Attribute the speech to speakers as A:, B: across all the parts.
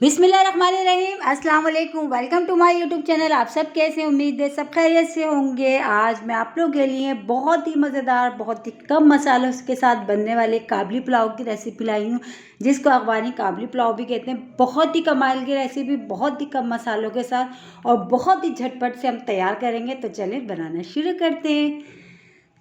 A: बिस्मिल्लाहिर्रहमानिर्रहीम, अस्सलाम वालेकुम। Welcome to my YouTube channel. आप सब कैसे हैं? उम्मीद है सब खैरियत से होंगे। आज मैं आप लोगों के लिए बहुत ही मज़ेदार, बहुत ही कम मसालों के साथ बनने वाले काबली पुलाव की रेसिपी लाई हूँ, जिसको अफ़गानी काबली पुलाव भी कहते हैं। बहुत ही कमाल की रेसिपी, बहुत ही कम मसालों के साथ और बहुत ही झटपट से हम तैयार करेंगे। तो चलिए बनाना शुरू करते हैं।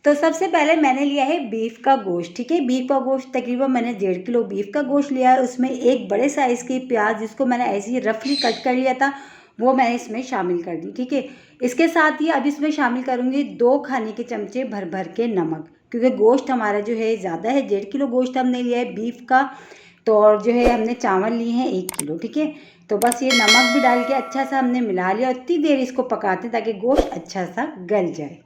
A: तो सबसे पहले मैंने लिया है बीफ का गोश्त। ठीक है, बीफ का गोश्त तकरीबन मैंने 1.5 किलो बीफ का गोश्त लिया है। उसमें एक बड़े साइज़ की प्याज, जिसको मैंने ऐसे ही रफली कट कर लिया था, वो मैंने इसमें शामिल कर दी। ठीक है, इसके साथ ही अब इसमें शामिल करूँगी 2 खाने के चमचे भर भर के नमक, क्योंकि गोश्त हमारा जो है ज़्यादा है। 1.5 किलो गोश्त हमने लिया है बीफ का। तो और जो है हमने चावल लिए हैं 1 किलो। ठीक है, तो बस ये नमक भी डाल के अच्छा सा हमने मिला लिया और इतनी देर इसको पकाते हैं ताकि गोश्त अच्छा सा गल जाए।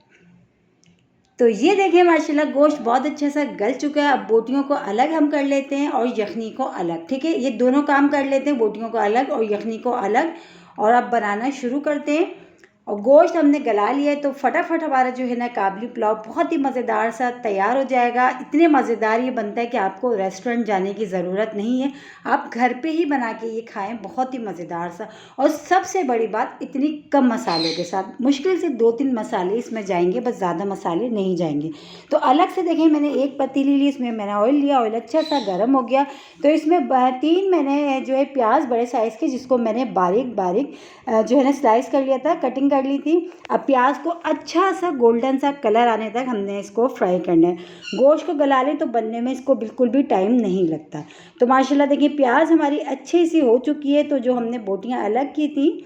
A: तो ये देखिए माशाल्लाह गोश्त बहुत अच्छा सा गल चुका है। अब बोटियों को अलग हम कर लेते हैं और यखनी को अलग। ठीक है, ये दोनों काम कर लेते हैं, बोटियों को अलग और यखनी को अलग। और अब बनाना शुरू करते हैं। और गोश्त हमने गला लिया है, तो फटाफट हमारा जो है ना काबली पुलाव बहुत ही मज़ेदार सा तैयार हो जाएगा। इतने मज़ेदार ये बनता है कि आपको रेस्टोरेंट जाने की ज़रूरत नहीं है, आप घर पे ही बना के ये खाएं। बहुत ही मज़ेदार सा, और सबसे बड़ी बात इतनी कम मसालों के साथ। मुश्किल से 2-3 मसाले इसमें जाएंगे, बस ज़्यादा मसाले नहीं जाएंगे। तो अलग से देखें, मैंने एक पतीली ली, इसमें मैंने ऑयल लिया। ऑयल अच्छा सा गर्म हो गया, तो इसमें 3 मैंने जो है प्याज बड़े साइज़ के, जिसको मैंने बारीक बारीक जो है ना स्लाइस कर लिया था, कटिंग कर ली थी। अब प्याज को अच्छा सा गोल्डन सा कलर आने तक हमने इसको फ्राई करना है। गोश्त को गला लें तो बनने में इसको बिल्कुल भी टाइम नहीं लगता। तो माशाल्लाह देखिए प्याज हमारी अच्छी सी हो चुकी है। तो जो हमने बोटियां अलग की थी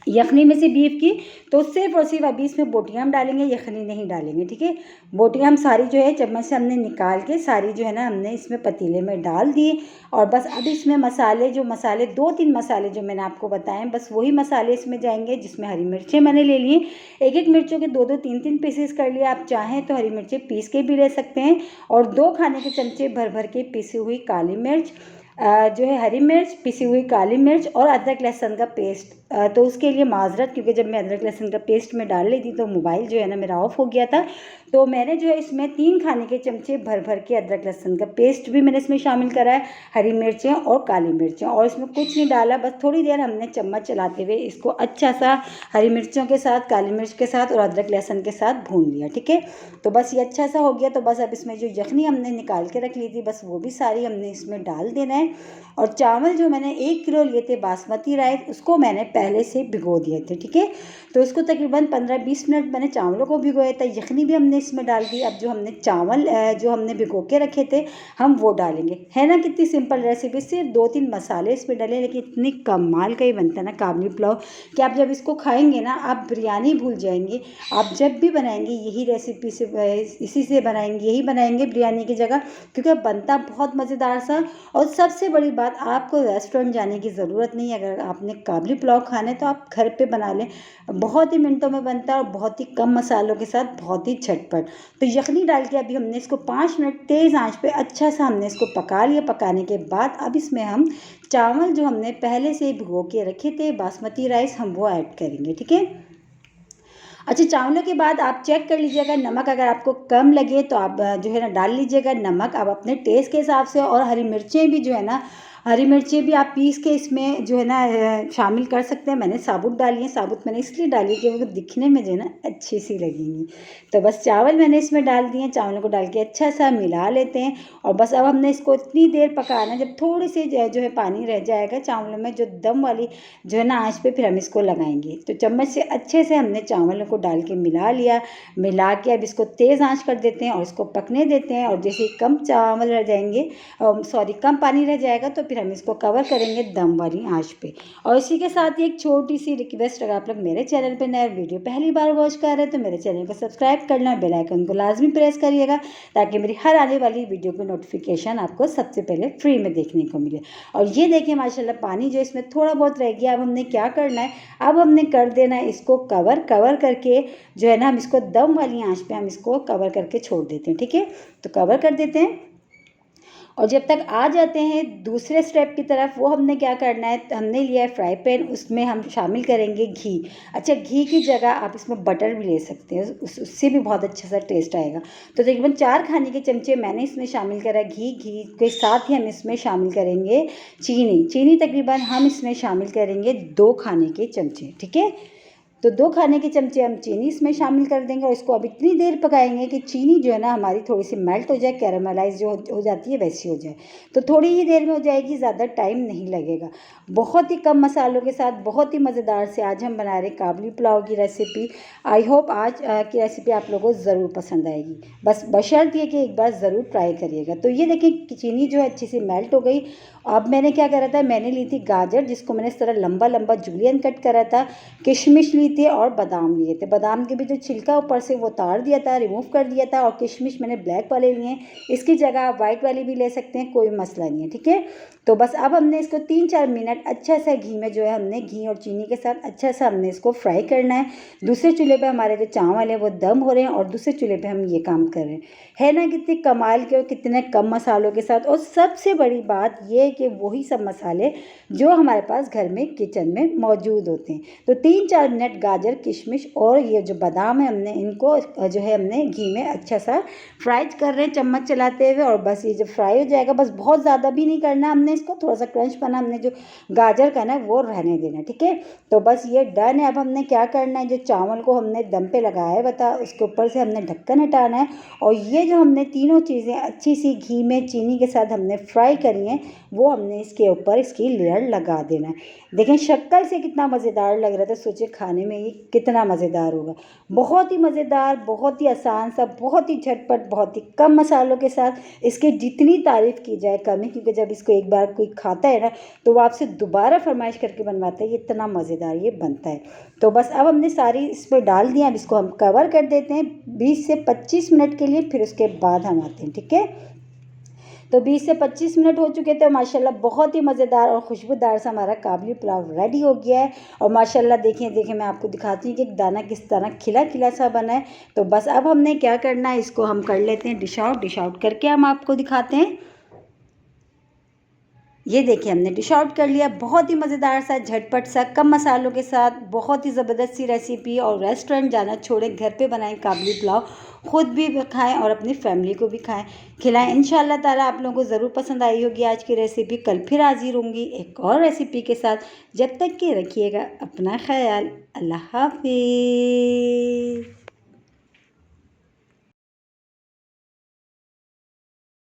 A: यखनी में से बीफ की, तो सिर्फ और सिर्फ अभी इसमें बोटियां हम डालेंगे, यखनी नहीं डालेंगे। ठीक है, बोटियां हम सारी जो है चम्मच से हमने निकाल के सारी जो है ना हमने इसमें पतीले में डाल दी। और बस अब इसमें मसाले 2-3 मसाले जो मैंने आपको बताएं, बस वही मसाले इसमें जाएंगे। जिसमें हरी मिर्चें मैंने ले ली, एक एक मिर्चों के 2-2 3-3 पीसेस कर लिए। आप चाहें तो हरी मिर्चें पीस के भी ले सकते हैं। और 2 खाने के चमचे भर भर के पिसी हुई काली मिर्च, जो है हरी मिर्च, पिसी हुई काली मिर्च और अदरक लहसुन का पेस्ट। तो उसके लिए माजरत, क्योंकि जब मैं अदरक लहसुन का पेस्ट में डाल ली थी तो मोबाइल जो है ना मेरा ऑफ हो गया था। तो मैंने जो है इसमें 3 खाने के चमचे भर भर के अदरक लहसुन का पेस्ट भी मैंने इसमें शामिल करा है, हरी मिर्चें और काली मिर्चें। और इसमें कुछ नहीं डाला, बस थोड़ी देर हमने चम्मच चलाते हुए इसको अच्छा सा हरी मिर्चों के साथ, काली मिर्च के साथ और अदरक लहसुन के साथ भून लिया। ठीक है, तो बस ये अच्छा सा हो गया। तो बस अब इसमें जो यखनी हमने निकाल के रख ली थी, बस वो भी सारी हमने इसमें डाल देना है। और चावल जो मैंने 1 किलो लिए थे बासमती राइस, उसको मैंने पहले से भिगो दिए थे। ठीक है, तो इसको तकरीबन 15-20 मिनट मैंने चावलों को भिगोया था। यखनी भी हमने इसमें डाल दी। अब जो हमने चावल जो हमने भिगो के रखे थे, हम वो डालेंगे। है ना कितनी सिंपल रेसिपी, सिर्फ 2-3 मसाले इसमें डाले, लेकिन इतनी कमाल का ही बनता है ना काबली पुलाव कि आप जब इसको खाएंगे ना आप बिरयानी भूल जाएंगे। आप जब भी बनाएंगे यही रेसिपी से, इसी से बनाएंगे, यही बनाएंगे बिरयानी की जगह, क्योंकि बनता बहुत मज़ेदार सा। और सबसे बड़ी बात, आपको रेस्टोरेंट जाने की ज़रूरत नहीं है। अगर आपने काबली पुलाव खाना है तो आप घर पे बना लें, बहुत ही मिनटों में बनता है और बहुत ही कम मसालों के साथ, बहुत ही झटपट। तो यखनी डाल के अभी हमने इसको 5 मिनट तेज़ आंच पे अच्छा सा हमने इसको पका लिया। पकाने के बाद अब इसमें हम चावल जो हमने पहले से भिगो के रखे थे बासमती राइस, हम वो ऐड करेंगे। ठीक है, अच्छा चावलों के बाद आप चेक कर लीजिएगा, नमक अगर आपको कम लगे तो आप जो है ना डाल लीजिएगा नमक, आप अपने टेस्ट के हिसाब से। और हरी मिर्चें भी जो है ना, हरी मिर्चें भी आप पीस के इसमें जो है ना शामिल कर सकते हैं। मैंने साबुत डाली है, साबुत मैंने इसलिए डाली कि वो दिखने में जो है ना अच्छी सी लगेंगी। तो बस चावल मैंने इसमें डाल दिए, चावलों को डाल के अच्छा सा मिला लेते हैं। और बस अब हमने इसको इतनी देर पकाना है, जब थोड़ी सी जो है पानी रह जाएगा चावलों में, जो दम वाली जो है ना आँच पे, फिर हम इसको लगाएंगे। तो चम्मच से अच्छे से हमने चावलों को डाल के मिला लिया। मिला के अब इसको तेज़ आंच कर देते हैं और इसको पकने देते हैं। और जैसे कम चावल रह जाएंगे, कम पानी रह जाएगा, तो फिर हम इसको कवर करेंगे दम वाली आंच पे। और इसी के साथ ही एक छोटी सी रिक्वेस्ट, अगर आप लोग मेरे चैनल पे नए वीडियो पहली बार वॉच कर रहे हैं तो मेरे चैनल को सब्सक्राइब करना, बेल आइकन को लाजमी प्रेस करिएगा, ताकि मेरी हर आने वाली वीडियो की नोटिफिकेशन आपको सबसे पहले फ्री में देखने को मिले। और ये देखिए माशाल्लाह पानी जो इसमें थोड़ा बहुत रह गया, अब हमने क्या करना है, अब हमने कर देना है इसको कवर करके जो है ना, हम इसको दम वाली आंच पे हम इसको कवर करके छोड़ देते हैं। ठीक है, तो कवर कर देते हैं। और जब तक आ जाते हैं दूसरे स्टेप की तरफ, वो हमने क्या करना है, हमने लिया है फ्राई पैन, उसमें हम शामिल करेंगे घी। अच्छा, घी की जगह आप इसमें बटर भी ले सकते हैं, उससे भी बहुत अच्छा सा टेस्ट आएगा। तो तकरीबन 4 खाने के चमचे मैंने इसमें शामिल करा घी। घी के साथ ही हम इसमें शामिल करेंगे चीनी। चीनी तकरीबन हम इसमें शामिल करेंगे 2 खाने के चमचे, ठीक है। तो 2 खाने के चमचे हम चीनी इसमें शामिल कर देंगे और इसको अब इतनी देर पकाएंगे कि चीनी जो है ना हमारी थोड़ी सी मेल्ट हो जाए, कैरामलाइज जो हो जाती है वैसी हो जाए। तो थोड़ी ही देर में हो जाएगी, ज़्यादा टाइम नहीं लगेगा। बहुत ही कम मसालों के साथ बहुत ही मज़ेदार से आज हम बना रहे हैं काबली पुलाव की रेसिपी। आई होप आज की रेसिपी आप लोगों को ज़रूर पसंद आएगी। बस बशर्त ये कि एक बार ज़रूर ट्राई करिएगा। तो ये देखिए कि चीनी जो है अच्छी सी मेल्ट हो गई। अब मैंने क्या करा था, मैंने ली थी गाजर, जिसको मैंने इस तरह लंबा लंबा जूलियन कट करा था। किशमिश ली थी और बादाम लिए थे। बादाम के भी जो छिलका ऊपर से वो उतार दिया था, रिमूव कर दिया था। और किशमिश मैंने ब्लैक वाले लिए हैं, इसकी जगह आप वाइट वाली भी ले सकते हैं, कोई मसला नहीं है, ठीक है। तो बस अब हमने इसको 3-4 मिनट अच्छा सा घी में जो है हमने घी और चीनी के साथ अच्छा सा हमने इसको फ्राई करना है। दूसरे चूल्हे पे हमारे जो चावल है वो दम हो रहे हैं और दूसरे चूल्हे पे हम ये काम कर रहे हैं। है ना कितने कमाल के और कितने कम मसालों के साथ। और सबसे बड़ी बात ये है कि वही सब मसाले जो हमारे पास घर में किचन में मौजूद होते हैं। तो 3-4 मिनट गाजर, किशमिश और ये जो बादाम है हमने इनको जो है हमने घी में अच्छा सा फ्राई कर रहे हैं चम्मच चलाते हुए। और बस ये जब फ्राई हो जाएगा, बस बहुत ज़्यादा भी नहीं करना हमने इसको, थोड़ा सा क्रंच पना हमने जो गाजर का ना वो रहने देना, ठीक है। तो बस ये डन है। अब हमने क्या करना है, जो चावल को हमने दम पे लगाया है बता, उसके ऊपर से हमने ढक्कन हटाना है। और ये जो हमने तीनों चीज़ें अच्छी सी घी में चीनी के साथ हमने फ्राई करी हैं, वो हमने इसके ऊपर इसकी लेयर लगा देना है। देखें शक्ल से कितना मज़ेदार लग रहा था, सोचिए खाने में ये कितना मज़ेदार होगा। बहुत ही मज़ेदार, बहुत ही आसान सा, बहुत ही झटपट, बहुत ही कम मसालों के साथ। इसकी जितनी तारीफ़ की जाए कम है, क्योंकि जब इसको एक बार कोई खाता है ना तो वो आपसे दोबारा फरमाइश करके बनवाता है। ये इतना मज़ेदार ये बनता है। तो बस अब हमने सारी इस पर डाल दिया। अब इसको हम कवर कर देते हैं 20 से 25 मिनट के लिए, फिर उसके बाद हम आते हैं, ठीक है। तो 20 से 25 मिनट हो चुके थे। माशाल्लाह बहुत ही मज़ेदार और खुशबूदार सा हमारा काबली पुलाव रेडी हो गया है। और माशाल्लाह देखिए मैं आपको दिखाती हूँ कि दाना किस तरह खिला खिला सा बना है। तो बस अब हमने क्या करना है, इसको हम कर लेते हैं डिश आउट करके हम आपको दिखाते हैं। ये देखिए हमने डिश आउट कर लिया। बहुत ही मज़ेदार सा, झटपट सा, कम मसालों के साथ बहुत ही ज़बरदस्त सी रेसिपी। और रेस्टोरेंट जाना छोड़ें, घर पे बनाएं काबली पुलाव, ख़ुद भी खाएं और अपनी फैमिली को भी खिलाएं। इंशाल्लाह ताला आप लोगों को ज़रूर पसंद आई होगी आज की रेसिपी। कल फिर हाजिर होंगी एक और रेसिपी के साथ। जब तक कि रखिएगा अपना ख्याल। अल्लाह हाफिज़।